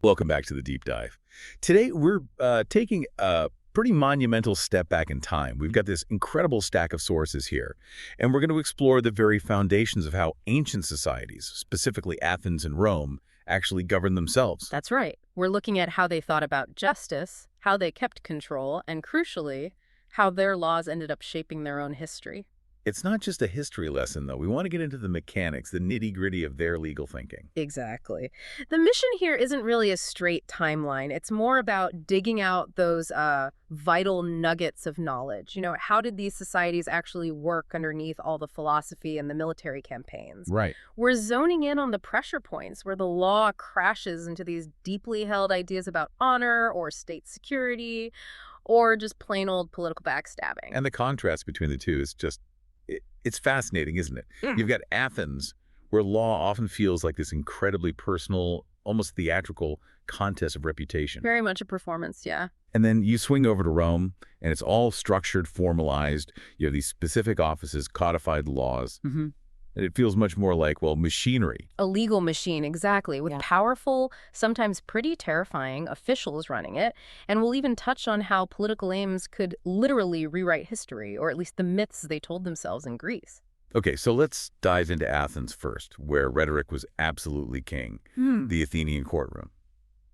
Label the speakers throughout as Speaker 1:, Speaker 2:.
Speaker 1: Welcome back to the deep dive. Today, we're taking a pretty monumental step back in time. We've got this incredible stack of sources here, and we're going to explore the very foundations of how ancient societies, specifically Athens and Rome, actually governed themselves.
Speaker 2: That's right. We're looking at how they thought about justice, how they kept control, and crucially, how their laws ended up shaping their own history.
Speaker 1: It's not just a history lesson, though. We want to get into the mechanics, the nitty-gritty of their legal thinking.
Speaker 2: Exactly. The mission here isn't really a straight timeline. It's more about digging out those vital nuggets of knowledge. How did these societies actually work underneath all the philosophy and the military campaigns?
Speaker 1: Right.
Speaker 2: We're zoning in on the pressure points where the law crashes into these deeply held ideas about honor or state security or just plain old political backstabbing.
Speaker 1: And the contrast between the two is just it's fascinating, isn't it? You've got Athens, where law often feels like this incredibly personal, almost theatrical contest of reputation.
Speaker 2: Very much a performance, yeah.
Speaker 1: And then you swing over to Rome, and it's all structured, formalized. You have these specific offices, codified laws. And it feels much more like, well, machinery.
Speaker 2: A legal machine, exactly, with powerful, sometimes pretty terrifying officials running it. And we'll even touch on how political aims could literally rewrite history, or at least the myths they told themselves in Greece.
Speaker 1: Okay, so let's dive into Athens first, where rhetoric was absolutely king, the Athenian courtroom.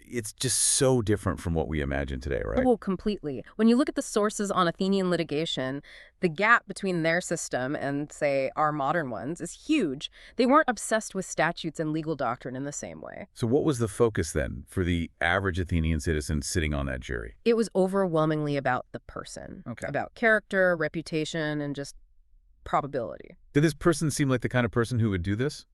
Speaker 1: It's just so different from what we imagine today, right?
Speaker 2: Oh, completely. When you look at the sources on Athenian litigation, the gap between their system and, say, our modern ones is huge. They weren't obsessed with statutes and legal doctrine in the same way.
Speaker 1: So what was the focus then for the average Athenian citizen sitting on that jury?
Speaker 2: It was overwhelmingly about the person, about character, reputation, and just probability.
Speaker 1: Did this person seem like the kind of person who would do this?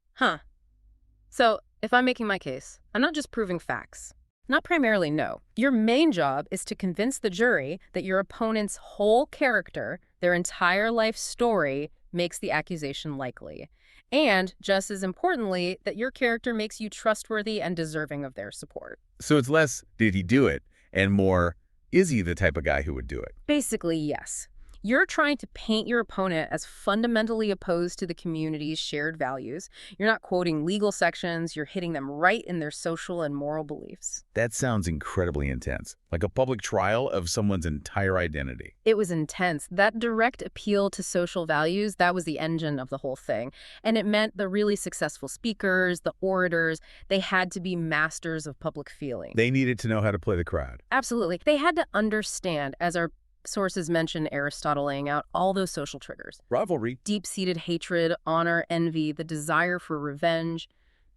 Speaker 2: So, if I'm making my case, I'm not just proving facts. Not primarily, no. Your main job is to convince the jury that your opponent's whole character, their entire life story, makes the accusation likely. And, just as importantly, that your character makes you trustworthy and deserving of their support.
Speaker 1: So it's less, did he do it, and more, is he the type of guy who would do it?
Speaker 2: Basically, yes. You're trying to paint your opponent as fundamentally opposed to the community's shared values. You're not quoting legal sections, you're hitting them right in their social and moral beliefs.
Speaker 1: That sounds incredibly intense, like a public trial of someone's entire identity.
Speaker 2: It was intense. That direct appeal to social values, that was the engine of the whole thing. And it meant the really successful speakers, the orators, they had to be masters of public feeling.
Speaker 1: They needed to know how to play the crowd.
Speaker 2: Absolutely. They had to understand, as our sources mention Aristotle laying out all those social triggers.
Speaker 1: Rivalry.
Speaker 2: Deep-seated hatred, honor, envy, the desire for revenge.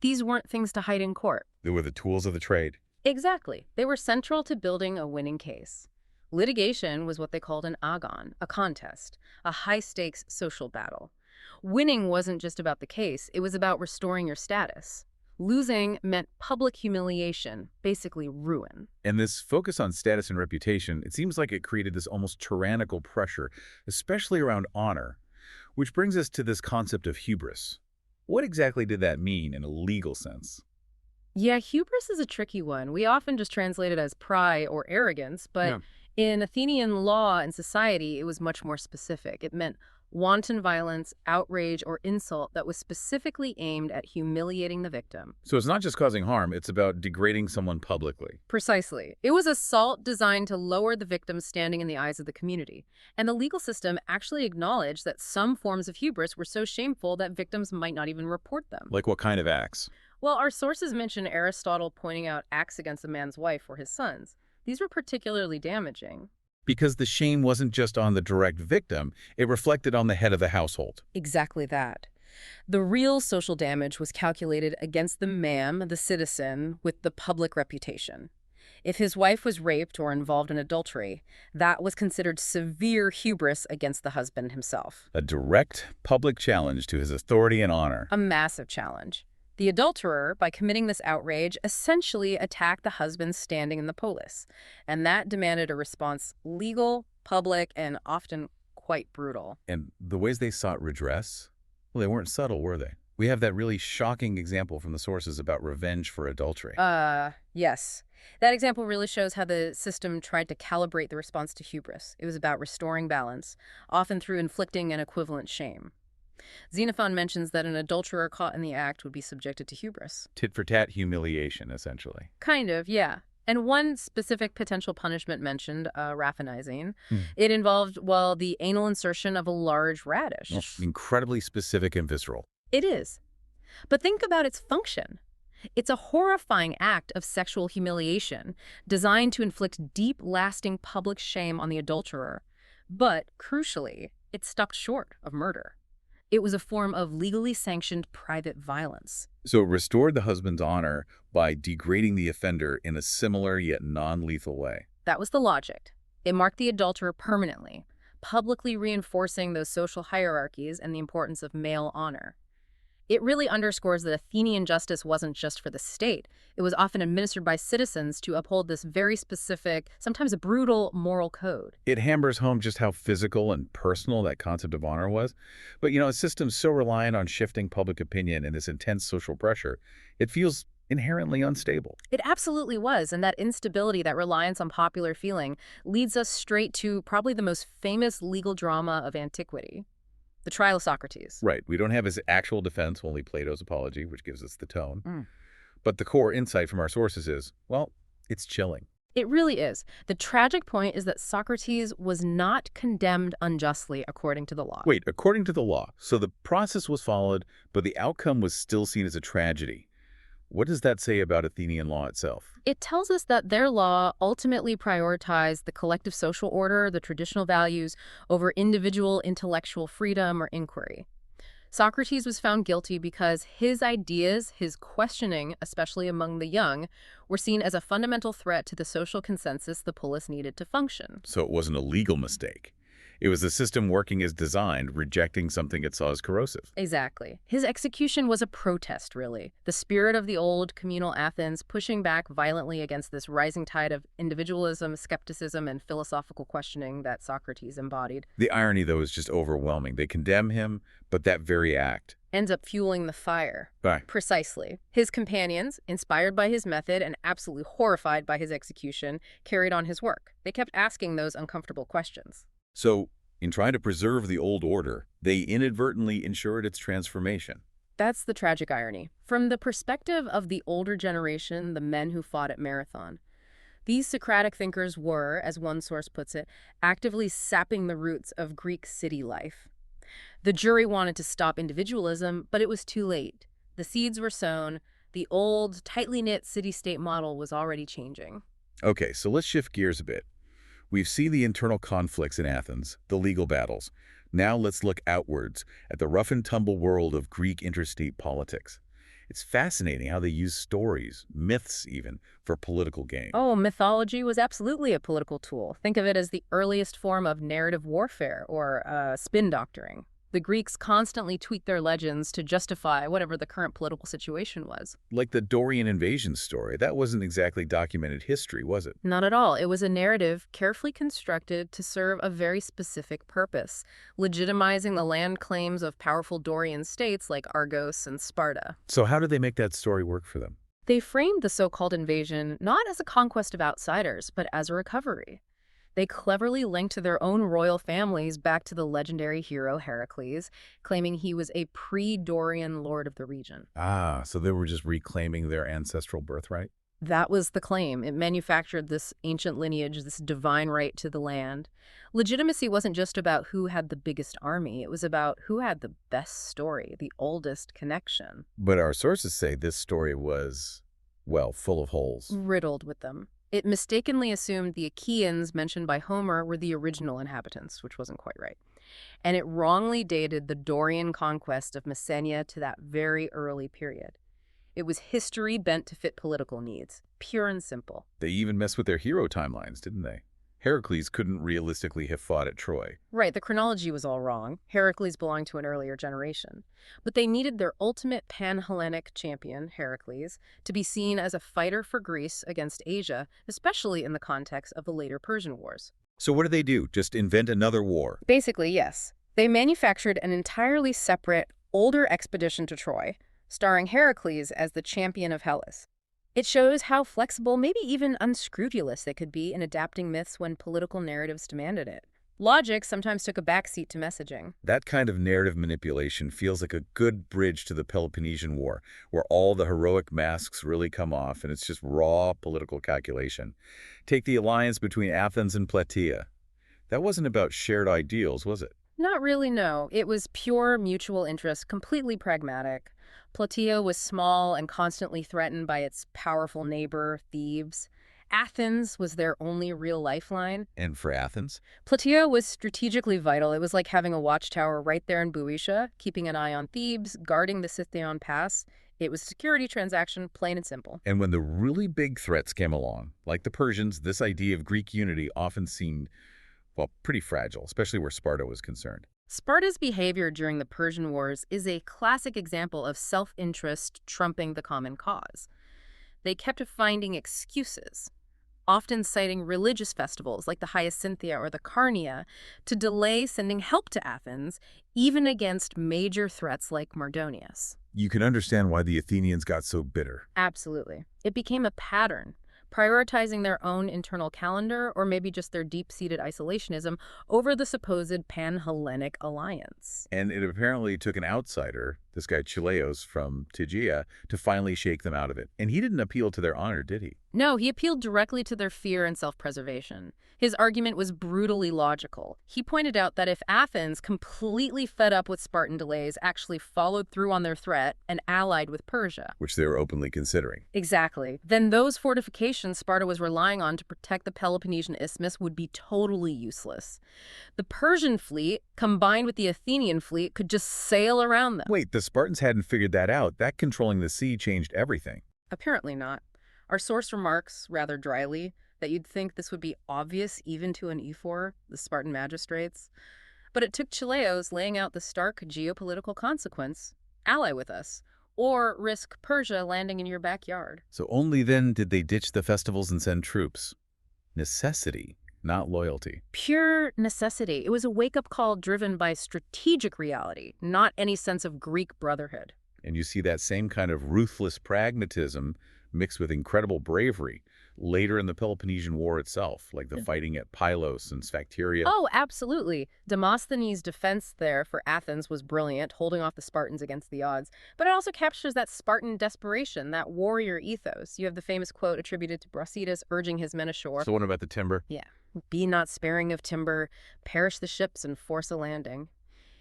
Speaker 2: These weren't things to hide in court.
Speaker 1: They were the tools of the trade.
Speaker 2: Exactly. They were central to building a winning case. Litigation was what they called an agon, a contest, a high-stakes social battle. Winning wasn't just about the case, it was about restoring your status. Losing meant public humiliation, basically ruin.
Speaker 1: And this focus on status and reputation, it seems like it created this almost tyrannical pressure, especially around honor, which brings us to this concept of hubris. What exactly did that mean in a legal sense?
Speaker 2: Yeah, hubris is a tricky one. We often just translate it as pride or arrogance, but in Athenian law and society, it was much more specific. It meant wanton violence, outrage, or insult that was specifically aimed at humiliating the victim.
Speaker 1: So it's not just causing harm, it's about degrading someone publicly.
Speaker 2: Precisely. It was assault designed to lower the victim's standing in the eyes of the community. And the legal system actually acknowledged that some forms of hubris were so shameful that victims might not even report them.
Speaker 1: Like what kind of acts?
Speaker 2: Well, our sources mention Aristotle pointing out acts against a man's wife or his sons. These were particularly damaging.
Speaker 1: Because the shame wasn't just on the direct victim, it reflected on the head of the household.
Speaker 2: Exactly that. The real social damage was calculated against the man, the citizen, with the public reputation. If his wife was raped or involved in adultery, that was considered severe hubris against the husband himself.
Speaker 1: A direct public challenge to his authority and honor.
Speaker 2: A massive challenge. The adulterer, by committing this outrage, essentially attacked the husband's standing in the polis, and that demanded a response legal, public, and often quite brutal.
Speaker 1: And the ways they sought redress? Well, they weren't subtle, were they? We have that really shocking example from the sources about revenge for adultery.
Speaker 2: Yes. That example really shows how the system tried to calibrate the response to hubris. It was about restoring balance, often through inflicting an equivalent shame. Xenophon mentions that an adulterer caught in the act would be subjected to hubris.
Speaker 1: Tit-for-tat humiliation, essentially.
Speaker 2: Kind of, yeah. And one specific potential punishment mentioned, raffinizing,
Speaker 1: Hmm.
Speaker 2: it involved, well, the anal insertion of a large radish.
Speaker 1: Incredibly specific and visceral.
Speaker 2: It is. But think about its function. It's a horrifying act of sexual humiliation designed to inflict deep, lasting public shame on the adulterer. But, crucially, it stopped short of murder. It was a form of legally sanctioned private violence.
Speaker 1: So it restored the husband's honor by degrading the offender in a similar yet non-lethal way.
Speaker 2: That was the logic. It marked the adulterer permanently, publicly reinforcing those social hierarchies and the importance of male honor. It really underscores that Athenian justice wasn't just for the state. It was often administered by citizens to uphold this very specific, sometimes brutal, moral code.
Speaker 1: It hammers home just how physical and personal that concept of honor was. But, a system so reliant on shifting public opinion and this intense social pressure, it feels inherently unstable.
Speaker 2: It absolutely was, and that instability, that reliance on popular feeling, leads us straight to probably the most famous legal drama of antiquity. The trial of Socrates.
Speaker 1: Right. We don't have his actual defense, only Plato's apology, which gives us the tone.
Speaker 2: Mm.
Speaker 1: But the core insight from our sources is, well, it's chilling.
Speaker 2: It really is. The tragic point is that Socrates was not condemned unjustly according to the law.
Speaker 1: Wait, according to the law. So the process was followed, but the outcome was still seen as a tragedy. What does that say about Athenian law itself?
Speaker 2: It tells us that their law ultimately prioritized the collective social order, the traditional values, over individual intellectual freedom or inquiry. Socrates was found guilty because his ideas, his questioning, especially among the young, were seen as a fundamental threat to the social consensus the polis needed to function.
Speaker 1: So it wasn't a legal mistake. It was the system working as designed, rejecting something it saw as corrosive.
Speaker 2: Exactly. His execution was a protest, really. The spirit of the old communal Athens pushing back violently against this rising tide of individualism, skepticism, and philosophical questioning that Socrates embodied.
Speaker 1: The irony, though, is just overwhelming. They condemn him, but that very act
Speaker 2: Ends up fueling the fire.
Speaker 1: Right.
Speaker 2: Precisely. His companions, inspired by his method and absolutely horrified by his execution, carried on his work. They kept asking those uncomfortable questions.
Speaker 1: So, in trying to preserve the old order, they inadvertently ensured its transformation.
Speaker 2: That's the tragic irony. From the perspective of the older generation, the men who fought at Marathon, these Socratic thinkers were, as one source puts it, actively sapping the roots of Greek city life. The jury wanted to stop individualism, but it was too late. The seeds were sown. The old, tightly knit city-state model was already changing.
Speaker 1: Okay, so let's shift gears a bit. We've seen the internal conflicts in Athens, the legal battles. Now let's look outwards at the rough-and-tumble world of Greek interstate politics. It's fascinating how they use stories, myths even, for political gain.
Speaker 2: Oh, mythology was absolutely a political tool. Think of it as the earliest form of narrative warfare or spin doctoring. The Greeks constantly tweaked their legends to justify whatever the current political situation was.
Speaker 1: Like the Dorian invasion story, that wasn't exactly documented history, was it?
Speaker 2: Not at all. It was a narrative carefully constructed to serve a very specific purpose, legitimizing the land claims of powerful Dorian states like Argos and Sparta.
Speaker 1: So how did they make that story work for them?
Speaker 2: They framed the so-called invasion not as a conquest of outsiders, but as a recovery. They cleverly linked their own royal families back to the legendary hero Heracles, claiming he was a pre-Dorian lord of the region.
Speaker 1: Ah, so they were just reclaiming their ancestral birthright?
Speaker 2: That was the claim. It manufactured this ancient lineage, this divine right to the land. Legitimacy wasn't just about who had the biggest army. It was about who had the best story, the oldest connection.
Speaker 1: But our sources say this story was, well, full of holes.
Speaker 2: Riddled with them. It mistakenly assumed the Achaeans mentioned by Homer were the original inhabitants, which wasn't quite right. And it wrongly dated the Dorian conquest of Messenia to that very early period. It was history bent to fit political needs, pure and simple.
Speaker 1: They even messed with their hero timelines, didn't they? Heracles couldn't realistically have fought at Troy.
Speaker 2: Right, the chronology was all wrong. Heracles belonged to an earlier generation. But they needed their ultimate pan-Hellenic champion, Heracles, to be seen as a fighter for Greece against Asia, especially in the context of the later Persian Wars.
Speaker 1: So what did they do? Just invent another war?
Speaker 2: Basically, yes. They manufactured an entirely separate, older expedition to Troy, starring Heracles as the champion of Hellas. It shows how flexible, maybe even unscrupulous they could be in adapting myths when political narratives demanded it. Logic sometimes took a backseat to messaging.
Speaker 1: That kind of narrative manipulation feels like a good bridge to the Peloponnesian War, where all the heroic masks really come off and it's just raw political calculation. Take the alliance between Athens and Plataea. That wasn't about shared ideals, was it?
Speaker 2: Not really, no. It was pure mutual interest, completely pragmatic. Plataea was small and constantly threatened by its powerful neighbor, Thebes. Athens was their only real lifeline.
Speaker 1: And for Athens?
Speaker 2: Plataea was strategically vital. It was like having a watchtower right there in Boeotia, keeping an eye on Thebes, guarding the Scythian Pass. It was a security transaction, plain and simple.
Speaker 1: And when the really big threats came along, like the Persians, this idea of Greek unity often seemed, well, pretty fragile, especially where Sparta was concerned.
Speaker 2: Sparta's behavior during the Persian Wars is a classic example of self-interest trumping the common cause. They kept finding excuses, often citing religious festivals like the Hyacinthia or the Carnia, to delay sending help to Athens, even against major threats like Mardonius.
Speaker 1: You can understand why the Athenians got so bitter.
Speaker 2: Absolutely. It became a pattern, prioritizing their own internal calendar or maybe just their deep-seated isolationism over the supposed pan-Hellenic alliance.
Speaker 1: And it apparently took an outsider, this guy Chileos from Tegea, to finally shake them out of it. And he didn't appeal to their honor, did he?
Speaker 2: No, he appealed directly to their fear and self-preservation. His argument was brutally logical. He pointed out that if Athens, completely fed up with Spartan delays, actually followed through on their threat and allied with Persia,
Speaker 1: Which they were openly considering.
Speaker 2: exactly, then those fortifications Sparta was relying on to protect the Peloponnesian Isthmus would be totally useless. The Persian fleet, combined with the Athenian fleet, could just sail around them.
Speaker 1: Wait, the Spartans hadn't figured that out. That controlling the sea changed everything.
Speaker 2: Apparently not. Our source remarks, rather dryly, that you'd think this would be obvious even to an ephor, the Spartan magistrates. But it took Chileos laying out the stark geopolitical consequence: ally with us, or risk Persia landing in your backyard.
Speaker 1: So only then did they ditch the festivals and send troops. Necessity, not loyalty.
Speaker 2: Pure necessity. It was a wake-up call driven by strategic reality, not any sense of Greek brotherhood.
Speaker 1: And you see that same kind of ruthless pragmatism mixed with incredible bravery later in the Peloponnesian War itself, like the fighting at Pylos and Sphacteria.
Speaker 2: Oh, absolutely. Demosthenes' defense there for Athens was brilliant, holding off the Spartans against the odds. But it also captures that Spartan desperation, that warrior ethos. You have the famous quote attributed to Brasidas urging his men ashore.
Speaker 1: So what about the timber?
Speaker 2: Yeah. Be not sparing of timber, perish the ships and force a landing.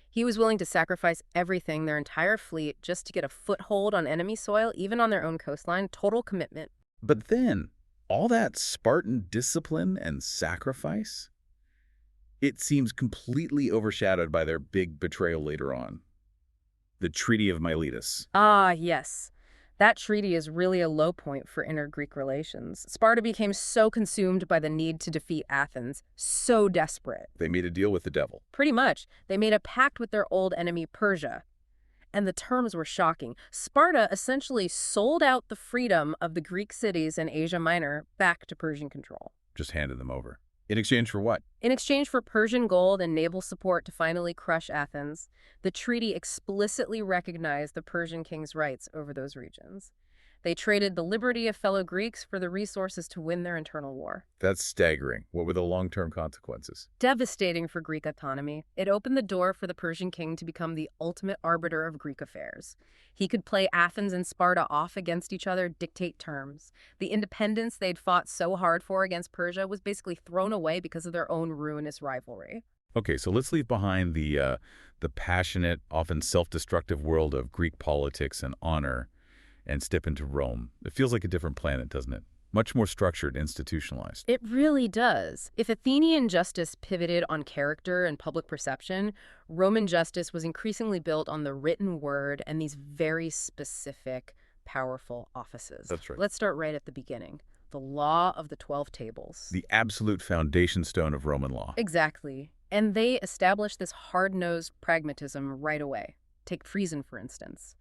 Speaker 2: He was willing to sacrifice everything, their entire fleet, just to get a foothold on enemy soil, even on their own coastline. Total commitment.
Speaker 1: But then, all that Spartan discipline and sacrifice, it seems completely overshadowed by their big betrayal later on. The Treaty of Miletus.
Speaker 2: Ah, yes. That treaty is really a low point for inter-Greek relations. Sparta became so consumed by the need to defeat Athens, so desperate.
Speaker 1: They made a deal with the devil.
Speaker 2: Pretty much. They made a pact with their old enemy, Persia. And the terms were shocking. Sparta essentially sold out the freedom of the Greek cities in Asia Minor back to Persian control.
Speaker 1: Just handed them over. In exchange for what?
Speaker 2: In exchange for Persian gold and naval support to finally crush Athens, the treaty explicitly recognized the Persian king's rights over those regions. They traded the liberty of fellow Greeks for the resources to win their internal war.
Speaker 1: That's staggering. What were the long-term consequences?
Speaker 2: Devastating for Greek autonomy. It opened the door for the Persian king to become the ultimate arbiter of Greek affairs. He could play Athens and Sparta off against each other, dictate terms. The independence they'd fought so hard for against Persia was basically thrown away because of their own ruinous rivalry.
Speaker 1: Okay, so let's leave behind the passionate, often self-destructive world of Greek politics and honor and step into Rome. It feels like a different planet, doesn't it? Much more structured, institutionalized.
Speaker 2: It really does. If Athenian justice pivoted on character and public perception, Roman justice was increasingly built on the written word and these very specific, powerful offices.
Speaker 1: That's right.
Speaker 2: Let's start right at the beginning. The law of the 12 tables.
Speaker 1: The absolute foundation stone of Roman law.
Speaker 2: Exactly. And they established this hard-nosed pragmatism right away. Take treason, for instance.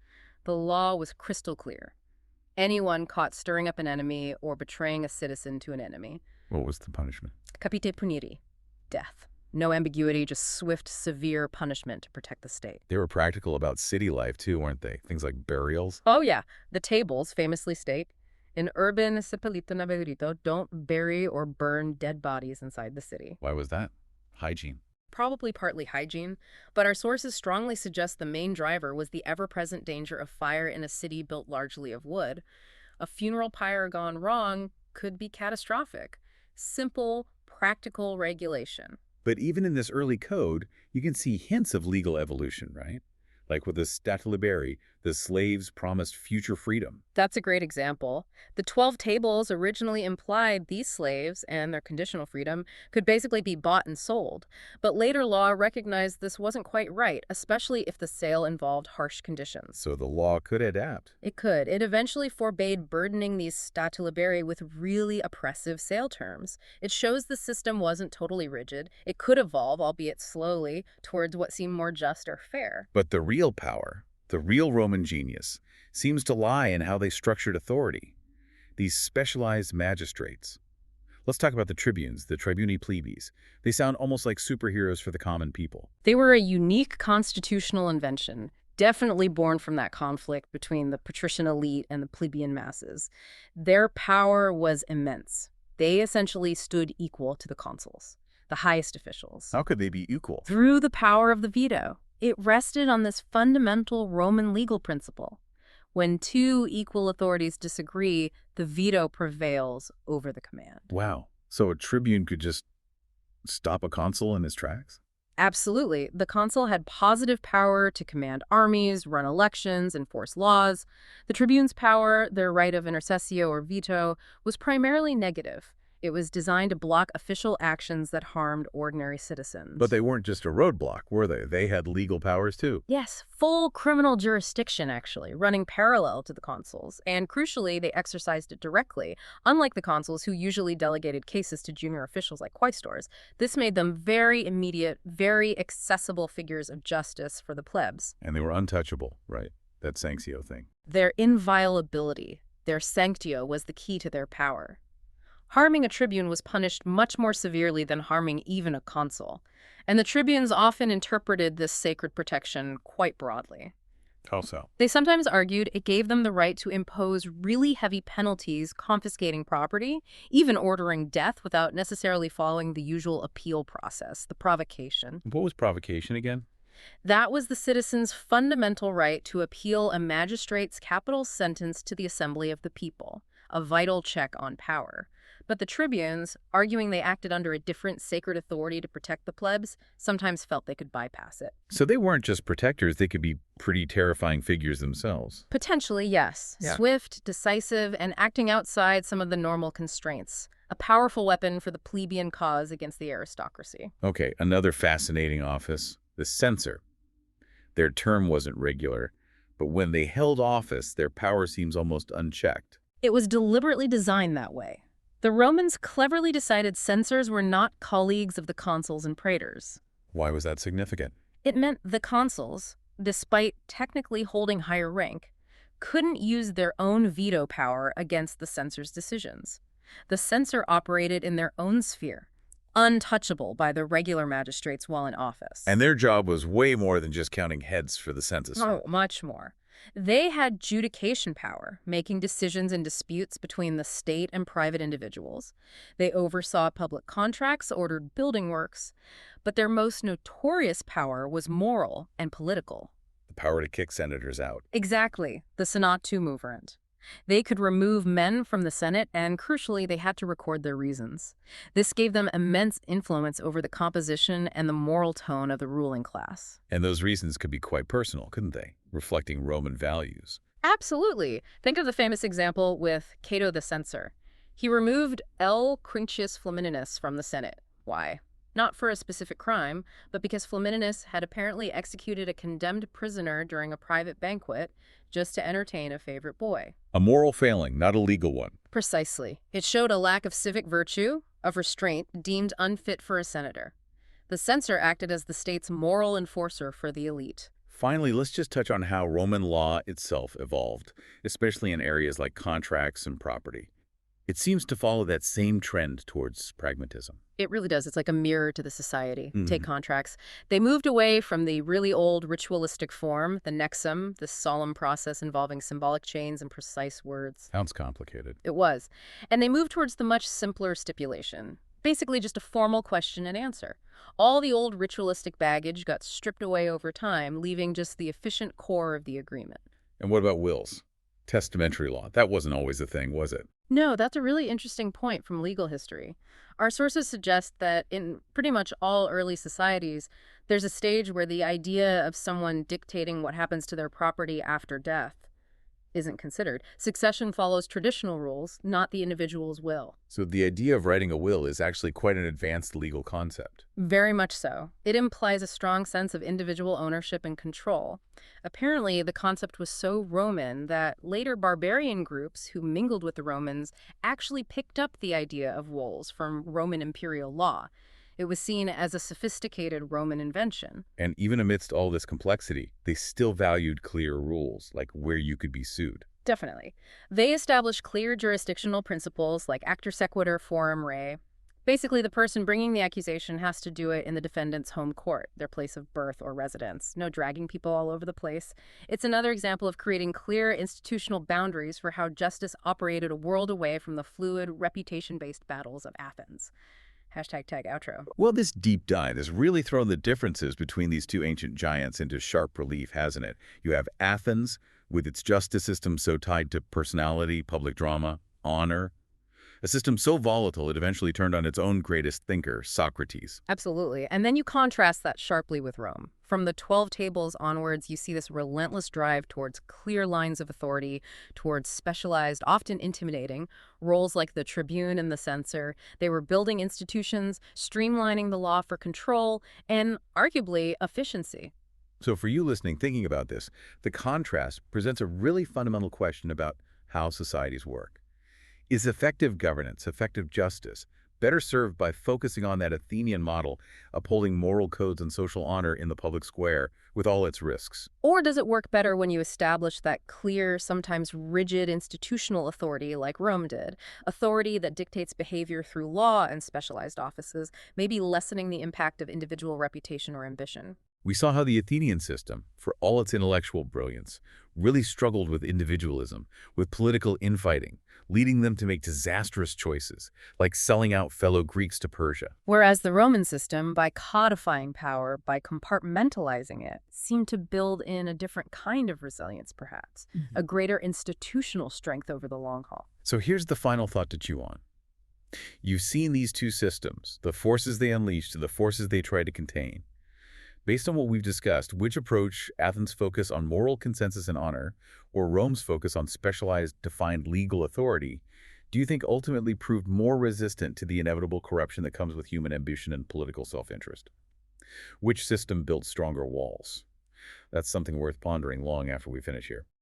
Speaker 2: The law was crystal clear. Anyone caught stirring up an enemy or betraying a citizen to an enemy.
Speaker 1: What was the punishment?
Speaker 2: Capite puniri. Death. No ambiguity, just swift, severe punishment to protect the state.
Speaker 1: They were practical about city life, too, weren't they? Things like burials.
Speaker 2: Oh, yeah. The tables famously state, in urban seppellito naberito, don't bury or burn dead bodies inside the city.
Speaker 1: Why was that? Hygiene.
Speaker 2: Probably partly hygiene, but our sources strongly suggest the main driver was the ever-present danger of fire in a city built largely of wood. A funeral pyre gone wrong could be catastrophic. Simple, practical regulation.
Speaker 1: But even in this early code, you can see hints of legal evolution, right? Like with the Statuliberi, the slaves promised future freedom.
Speaker 2: That's a great example. The 12 tables originally implied these slaves and their conditional freedom could basically be bought and sold. But later law recognized this wasn't quite right, especially if the sale involved harsh conditions.
Speaker 1: So the law could adapt.
Speaker 2: It could. It eventually forbade burdening these statuliberi with really oppressive sale terms. It shows the system wasn't totally rigid. It could evolve, albeit slowly, towards what seemed more just or fair.
Speaker 1: But the real power, the real Roman genius, seems to lie in how they structured authority. These specialized magistrates. Let's talk about the tribunes, the tribuni plebis. They sound almost like superheroes for the common people.
Speaker 2: They were a unique constitutional invention, definitely born from that conflict between the patrician elite and the plebeian masses. Their power was immense. They essentially stood equal to the consuls, the highest officials.
Speaker 1: How could they be equal?
Speaker 2: Through the power of the veto. It rested on this fundamental Roman legal principle. When two equal authorities disagree, the veto prevails over the command.
Speaker 1: Wow. So a tribune could just stop a consul in his tracks?
Speaker 2: Absolutely. The consul had positive power to command armies, run elections, enforce laws. The tribune's power, their right of intercessio or veto, was primarily negative. It was designed to block official actions that harmed ordinary citizens.
Speaker 1: But they weren't just a roadblock, were they? They had legal powers too.
Speaker 2: Yes, full criminal jurisdiction, actually, running parallel to the consuls. And crucially, they exercised it directly. Unlike the consuls, who usually delegated cases to junior officials like quaestors, this made them very immediate, very accessible figures of justice for the plebs.
Speaker 1: And they were untouchable, right? That sanctio thing.
Speaker 2: Their inviolability, their sanctio, was the key to their power. Harming a tribune was punished much more severely than harming even a consul, and the tribunes often interpreted this sacred protection quite broadly.
Speaker 1: How so?
Speaker 2: They sometimes argued it gave them the right to impose really heavy penalties, confiscating property, even ordering death without necessarily following the usual appeal process, the provocation.
Speaker 1: What was provocation again?
Speaker 2: That was the citizen's fundamental right to appeal a magistrate's capital sentence to the assembly of the people, a vital check on power. But the tribunes, arguing they acted under a different sacred authority to protect the plebs, sometimes felt they could bypass it.
Speaker 1: So they weren't just protectors, they could be pretty terrifying figures themselves.
Speaker 2: Potentially, yes.
Speaker 1: Yeah.
Speaker 2: Swift, decisive, and acting outside some of the normal constraints. A powerful weapon for the plebeian cause against the aristocracy.
Speaker 1: Okay, another fascinating office, the censor. Their term wasn't regular, but when they held office, their power seems almost unchecked.
Speaker 2: It was deliberately designed that way. The Romans cleverly decided censors were not colleagues of the consuls and praetors.
Speaker 1: Why was that significant?
Speaker 2: It meant the consuls, despite technically holding higher rank, couldn't use their own veto power against the censor's decisions. The censor operated in their own sphere, untouchable by the regular magistrates while in office.
Speaker 1: And their job was way more than just counting heads for the census.
Speaker 2: Oh, much more. They had judication power, making decisions in disputes between the state and private individuals. They oversaw public contracts, ordered building works, but their most notorious power was moral and political.
Speaker 1: The power to kick senators out.
Speaker 2: Exactly, the Senatu movement. They could remove men from the Senate, and crucially, they had to record their reasons. This gave them immense influence over the composition and the moral tone of the ruling class.
Speaker 1: And those reasons could be quite personal, couldn't they? Reflecting Roman values.
Speaker 2: Absolutely. Think of the famous example with Cato the Censor. He removed L. Quinctius Flamininus from the Senate. Why? Not for a specific crime, but because Flamininus had apparently executed a condemned prisoner during a private banquet just to entertain a favorite boy.
Speaker 1: A moral failing, not a legal one.
Speaker 2: Precisely. It showed a lack of civic virtue, of restraint, deemed unfit for a senator. The censor acted as the state's moral enforcer for the elite.
Speaker 1: Finally, let's just touch on how Roman law itself evolved, especially in areas like contracts and property. It seems to follow that same trend towards pragmatism.
Speaker 2: It really does. It's like a mirror to the society. Take contracts. They moved away from the really old ritualistic form, the nexum, this solemn process involving symbolic chains and precise words.
Speaker 1: Sounds complicated.
Speaker 2: It was. And they moved towards the much simpler stipulation. Basically just a formal question and answer. All the old ritualistic baggage got stripped away over time, leaving just the efficient core of the agreement.
Speaker 1: And what about wills? Testamentary law. That wasn't always a thing, was it?
Speaker 2: No, that's a really interesting point from legal history. Our sources suggest that in pretty much all early societies, there's a stage where the idea of someone dictating what happens to their property after death isn't considered. Succession follows traditional rules, not the individual's will.
Speaker 1: So the idea of writing a will is actually quite an advanced legal concept.
Speaker 2: Very much so. It implies a strong sense of individual ownership and control. Apparently, the concept was so Roman that later barbarian groups who mingled with the Romans actually picked up the idea of wills from Roman imperial law. It was seen as a sophisticated Roman invention.
Speaker 1: And even amidst all this complexity, they still valued clear rules, like where you could be sued.
Speaker 2: Definitely. They established clear jurisdictional principles like actor sequitur forum rei. Basically, the person bringing the accusation has to do it in the defendant's home court, their place of birth or residence. No dragging people all over the place. It's another example of creating clear institutional boundaries for how justice operated a world away from the fluid, reputation-based battles of Athens. #tag outro.
Speaker 1: Well, this deep dive has really thrown the differences between these two ancient giants into sharp relief, hasn't it? You have Athens, with its justice system so tied to personality, public drama, honor. A system so volatile it eventually turned on its own greatest thinker, Socrates.
Speaker 2: Absolutely. And then you contrast that sharply with Rome. From the 12 tables onwards, you see this relentless drive towards clear lines of authority, towards specialized, often intimidating, roles like the tribune and the censor. They were building institutions, streamlining the law for control, and arguably efficiency.
Speaker 1: So for you listening, thinking about this, the contrast presents a really fundamental question about how societies work. Is effective governance, effective justice, better served by focusing on that Athenian model, upholding moral codes and social honor in the public square with all its risks?
Speaker 2: Or does it work better when you establish that clear, sometimes rigid institutional authority like Rome did? Authority that dictates behavior through law and specialized offices, maybe lessening the impact of individual reputation or ambition.
Speaker 1: We saw how the Athenian system, for all its intellectual brilliance, really struggled with individualism, with political infighting, leading them to make disastrous choices, like selling out fellow Greeks to Persia.
Speaker 2: Whereas the Roman system, by codifying power, by compartmentalizing it, seemed to build in a different kind of resilience, perhaps, a greater institutional strength over the long haul.
Speaker 1: So here's the final thought to chew on. You've seen these two systems, the forces they unleashed and the forces they tried to contain. Based on what we've discussed, which approach, Athens' focus on moral consensus and honor, or Rome's focus on specialized, defined legal authority, do you think ultimately proved more resistant to the inevitable corruption that comes with human ambition and political self-interest? Which system built stronger walls? That's something worth pondering long after we finish here.